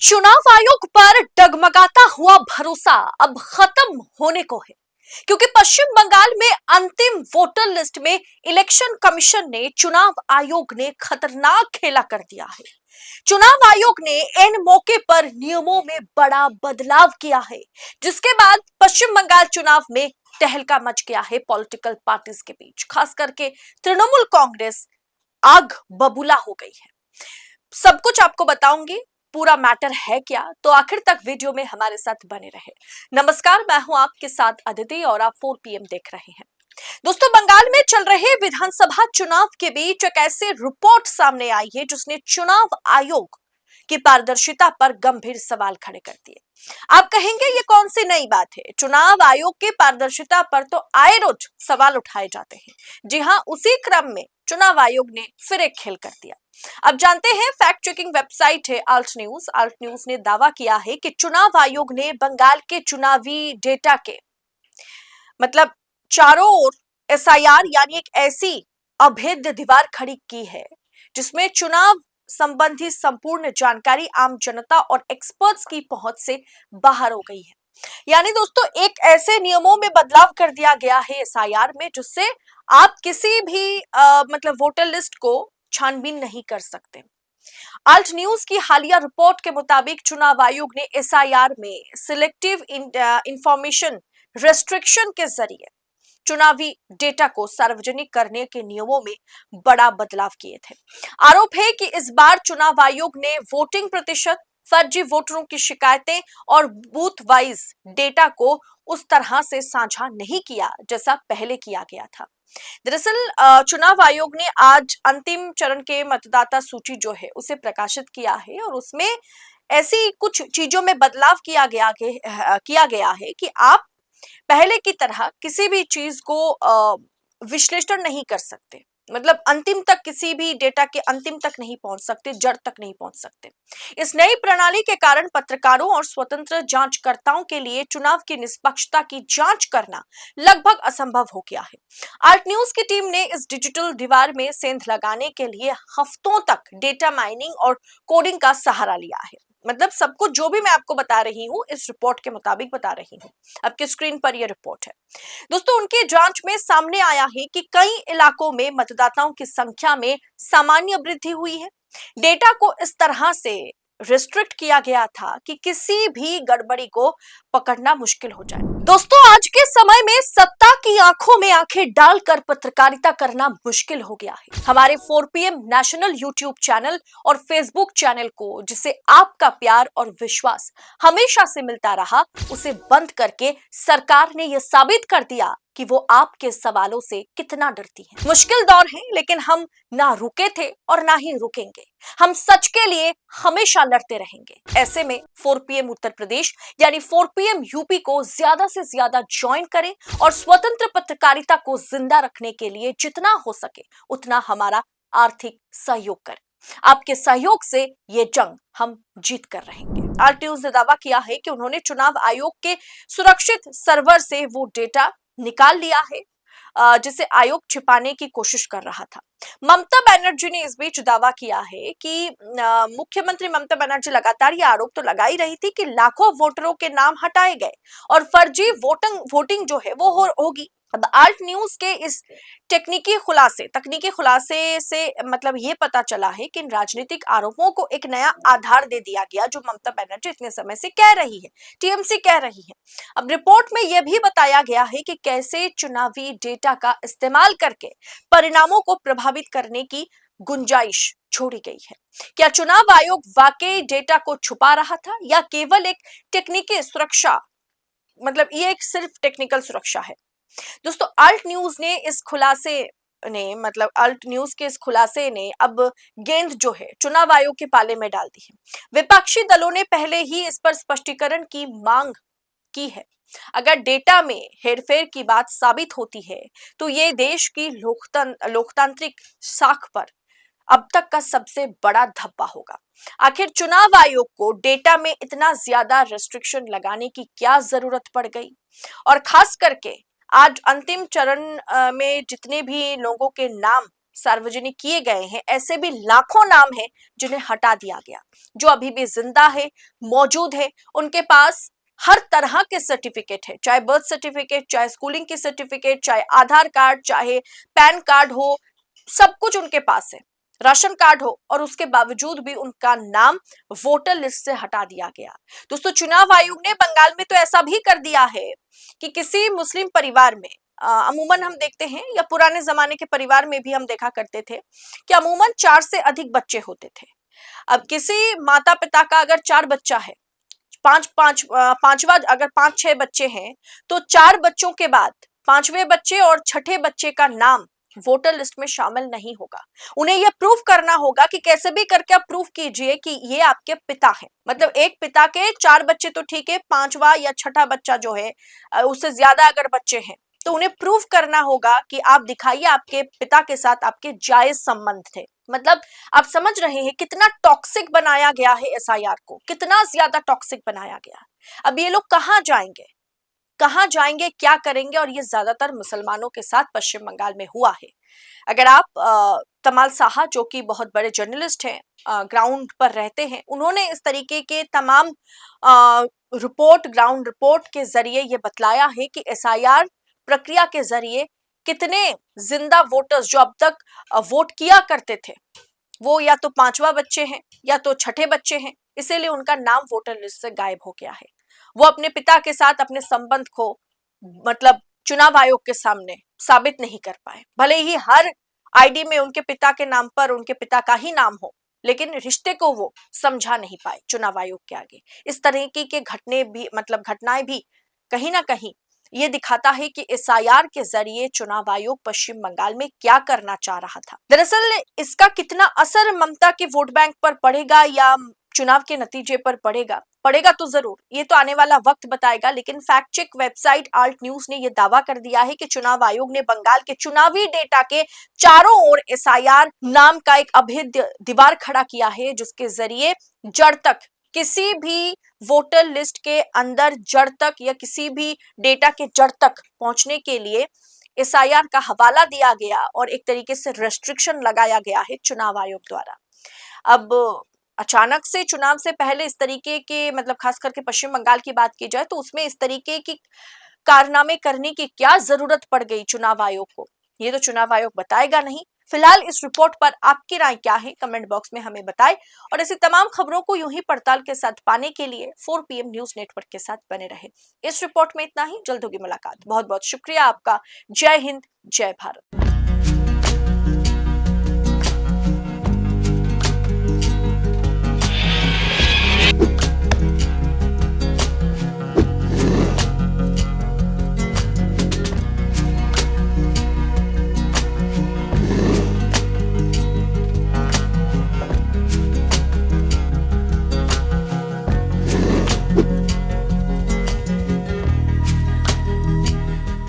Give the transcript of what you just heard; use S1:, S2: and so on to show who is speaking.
S1: चुनाव आयोग पर डगमगाता हुआ भरोसा अब खत्म होने को है, क्योंकि पश्चिम बंगाल में अंतिम वोटर लिस्ट में इलेक्शन कमीशन ने चुनाव आयोग ने खतरनाक खेला कर दिया है। चुनाव आयोग ने इन मौके पर नियमों में बड़ा बदलाव किया है, जिसके बाद पश्चिम बंगाल चुनाव में तहलका मच गया है पॉलिटिकल पार्टीज के बीच। खास करके तृणमूल कांग्रेस आग बबूला हो गई है। सब कुछ आपको बताऊंगी, पूरा मैटर है क्या, तो आखिर तक वीडियो में हमारे साथ बने रहे। नमस्कार, मैं हूं आपके साथ अदिति और आप 4 PM देख रहे हैं। दोस्तों, बंगाल में चल रहे विधानसभा चुनाव के बीच एक ऐसी रिपोर्ट सामने आई है जिसने चुनाव आयोग की पारदर्शिता पर गंभीर सवाल खड़े कर दिए। आप कहेंगे ये कौन सी नई बात है? चुनाव आयोग की पारदर्शिता पर तो आए रोज सवाल उठाए जाते हैं। जी हां, उसी क्रम में चुनाव आयोग ने फिर एक खेल कर दिया। अब जानते हैं, फैक्ट चेकिंग वेबसाइट है आल्ट न्यूज ने दावा किया है कि चुनाव आयोग ने बंगाल के चुनावी डेटा के मतलब चारों ओर SIR यानी एक ऐसी अभेद्य दीवार खड़ी की है जिसमें चुनाव संबंधी संपूर्ण जानकारी आम जनता और एक्सपर्ट्स की पहुंच से बाहर हो गई है। यानी दोस्तों, एक ऐसे नियमों में बदलाव कर दिया गया है SIR में जिससे आप किसी भी मतलब वोटर लिस्ट को छानबीन नहीं कर सकते। आल्ट न्यूज की हालिया रिपोर्ट के मुताबिक चुनाव आयोग ने SIR में सिलेक्टिव इंफॉर्मेशन रेस्ट्रिक्शन के जरिए चुनावी डेटा को सार्वजनिक करने के नियमों में बड़ा बदलाव किए थे। आरोप है कि इस बार चुनाव आयोग ने वोटिंग प्रतिशत, फर्जी वोटरों की शिकायतें और बूथ वाइज डेटा को उस तरह से साझा नहीं किया जैसा पहले किया गया था। दरअसल चुनाव आयोग ने आज अंतिम चरण के मतदाता सूची जो है उसे प्रकाशित किया है और उसमें ऐसी कुछ चीजों में बदलाव किया गया है कि आप पहले की तरह किसी भी चीज को विश्लेषण नहीं कर सकते। मतलब अंतिम तक, किसी भी डेटा के अंतिम तक नहीं पहुंच सकते, जड़ तक नहीं पहुंच सकते। इस नई प्रणाली के कारण पत्रकारों और स्वतंत्र जांचकर्ताओं के लिए चुनाव की निष्पक्षता की जांच करना लगभग असंभव हो गया है। आल्ट न्यूज की टीम ने इस डिजिटल दीवार में सेंध लगाने के लिए हफ्तों तक डेटा माइनिंग और कोडिंग का सहारा लिया है। मतलब सब कुछ जो भी मैं आपको बता रही हूँ इस रिपोर्ट के मुताबिक बता रही हूँ। आपके स्क्रीन पर यह रिपोर्ट है। दोस्तों, उनकी जांच में सामने आया है कि कई इलाकों में मतदाताओं की संख्या में सामान्य वृद्धि हुई है। डेटा को इस तरह से रिस्ट्रिक्ट किया गया था कि किसी भी गड़बड़ी को पकड़ना मुश्किल हो जाए। दोस्तों, आज के समय में सत्ता की आंखों में आंखें डालकर पत्रकारिता करना मुश्किल हो गया है। हमारे 4 PM नेशनल यूट्यूब चैनल और फेसबुक चैनल को, जिसे आपका प्यार और विश्वास हमेशा से मिलता रहा, उसे बंद करके सरकार ने यह साबित कर दिया कि वो आपके सवालों से कितना डरती है। मुश्किल दौर है, लेकिन हम ना रुके थे और ना ही रुकेंगे। हम सच के लिए हमेशा लड़ते रहेंगे। ऐसे में 4 PM उत्तर प्रदेश यानी 4 PM यूपी को ज्यादा से ज्यादा ज्वाइन करें और स्वतंत्र पत्रकारिता को जिंदा रखने के लिए जितना हो सके उतना हमारा आर्थिक सहयोग करें। आपके सहयोग से ये जंग हम जीत कर रहेंगे। आल्ट न्यूज ने दावा किया है कि उन्होंने चुनाव आयोग के सुरक्षित सर्वर से वो डेटा निकाल लिया है जिसे आयोग छिपाने की कोशिश कर रहा था। ममता बनर्जी ने इस बीच दावा किया है कि मुख्यमंत्री ममता बनर्जी लगातार ये आरोप तो लगा ही रही थी कि लाखों वोटरों के नाम हटाए गए और फर्जी वोटिंग जो है वो होगी। अब आल्ट न्यूज के इस तकनीकी खुलासे से मतलब ये पता चला है कि इन राजनीतिक आरोपों को एक नया आधार दे दिया गया जो ममता बनर्जी इतने समय से कह रही है, TMC कह रही है। अब रिपोर्ट में यह भी बताया गया है कि कैसे चुनावी डेटा का इस्तेमाल करके परिणामों को प्रभावित करने की गुंजाइश छोड़ी गई है। क्या चुनाव आयोग वाकई डेटा को छुपा रहा था या केवल एक टेक्निकल सुरक्षा, मतलब ये एक सिर्फ टेक्निकल सुरक्षा है? दोस्तों, आल्ट न्यूज के इस खुलासे ने अब गेंद जो है चुनाव आयोग के पाले में डाल दी है। विपक्षी दलों ने पहले ही इस पर स्पष्टीकरण की मांग की है। अगर डेटा में हेरफेर की बात साबित होती है तो ये देश की लोकतांत्रिक साख पर अब तक का सबसे बड़ा धब्बा होगा। आखिर चुनाव आयोग को डेटा में इतना ज्यादा रेस्ट्रिक्शन लगाने की क्या जरूरत पड़ गई? और खास करके आज अंतिम चरण में जितने भी लोगों के नाम सार्वजनिक किए गए हैं, ऐसे भी लाखों नाम हैं जिन्हें हटा दिया गया, जो अभी भी जिंदा है, मौजूद है। उनके पास हर तरह के सर्टिफिकेट है, चाहे बर्थ सर्टिफिकेट, चाहे स्कूलिंग की सर्टिफिकेट, चाहे आधार कार्ड, चाहे पैन कार्ड हो, सब कुछ उनके पास है, राशन कार्ड हो, और उसके बावजूद भी उनका नाम वोटर लिस्ट से हटा दिया गया। दोस्तों, चुनाव आयोग ने बंगाल में तो ऐसा भी कर दिया है कि किसी मुस्लिम परिवार में, अमूमन हम देखते हैं, या पुराने जमाने के परिवार में भी हम देखा करते थे कि अमूमन 4 से अधिक बच्चे होते थे। अब किसी माता पिता का अगर 4 बच्चा है, पांचवा अगर 5-6 बच्चे हैं, तो 4 बच्चों के बाद 5वें बच्चे और 6ठे बच्चे का नाम वोटर लिस्ट में शामिल नहीं होगा। उन्हें यह प्रूफ करना होगा कि कैसे भी करके आप प्रूफ कीजिए कि ये आपके पिता हैं। मतलब एक पिता के 4 बच्चे तो ठीक है, 5वां या 6ठा बच्चा जो है, उससे ज्यादा अगर बच्चे हैं, तो उन्हें प्रूफ करना होगा कि आप दिखाइए आपके पिता के साथ आपके जायज संबंध थे। मतलब आप समझ रहे हैं कितना टॉक्सिक बनाया गया है एसआईआर को, कितना ज्यादा टॉक्सिक बनाया गया। अब ये लोग कहां जाएंगे, क्या करेंगे, और ये ज्यादातर मुसलमानों के साथ पश्चिम बंगाल में हुआ है। अगर आप तमाल साहा, जो कि बहुत बड़े जर्नलिस्ट हैं, ग्राउंड पर रहते हैं, उन्होंने इस तरीके के तमाम ग्राउंड रिपोर्ट के जरिए ये बतलाया है कि एसआईआर प्रक्रिया के जरिए कितने जिंदा वोटर्स जो अब तक वोट किया करते थे, वो या तो 5वां बच्चे हैं या तो 6ठे बच्चे हैं, इसीलिए उनका नाम वोटर लिस्ट से गायब हो गया है। वो अपने पिता के साथ अपने संबंध को, मतलब चुनाव आयोग के सामने साबित नहीं कर पाए। भले ही हर आईडी में उनके पिता के नाम पर उनके पिता का ही नाम हो, लेकिन रिश्ते को वो समझा नहीं पाए चुनाव आयोग के आगे। इस तरीके के घटनाएं भी कहीं ना कहीं ये दिखाता है कि एसआईआर के जरिए चुनाव आयोग पश्चिम बंगाल में क्या करना चाह रहा था। दरअसल इसका कितना असर ममता के वोट बैंक पर पड़ेगा या चुनाव के नतीजे पर पड़ेगा तो जरूर, ये तो आने वाला वक्त बताएगा। लेकिन fact check website Alt News ने यह दावा कर दिया है कि चुनाव आयोग ने बंगाल के चुनावी डेटा के चारों ओर एसआईआर नाम का एक अभेद्य दीवार खड़ा किया है, जिसके जरिए जड़ तक, किसी भी वोटर लिस्ट के अंदर जड़ तक या किसी भी डेटा के जड़ तक पहुंचने के लिए एसआईआर का हवाला दिया गया और एक तरीके से रेस्ट्रिक्शन लगाया गया है चुनाव आयोग द्वारा। अब अचानक से चुनाव से पहले इस तरीके के, मतलब खास करके पश्चिम बंगाल की बात की जाए तो उसमें इस तरीके की कारनामे करने की क्या जरूरत पड़ गई चुनाव आयोग को, ये तो चुनाव आयोग बताएगा नहीं। फिलहाल इस रिपोर्ट पर आपकी राय क्या है, कमेंट बॉक्स में हमें बताएं। और ऐसी तमाम खबरों को यूं ही पड़ताल के साथ पाने के लिए 4 PM न्यूज नेटवर्क के साथ बने रहे। इस रिपोर्ट में इतना ही, जल्द होगी मुलाकात। बहुत बहुत शुक्रिया आपका। जय हिंद, जय भारत।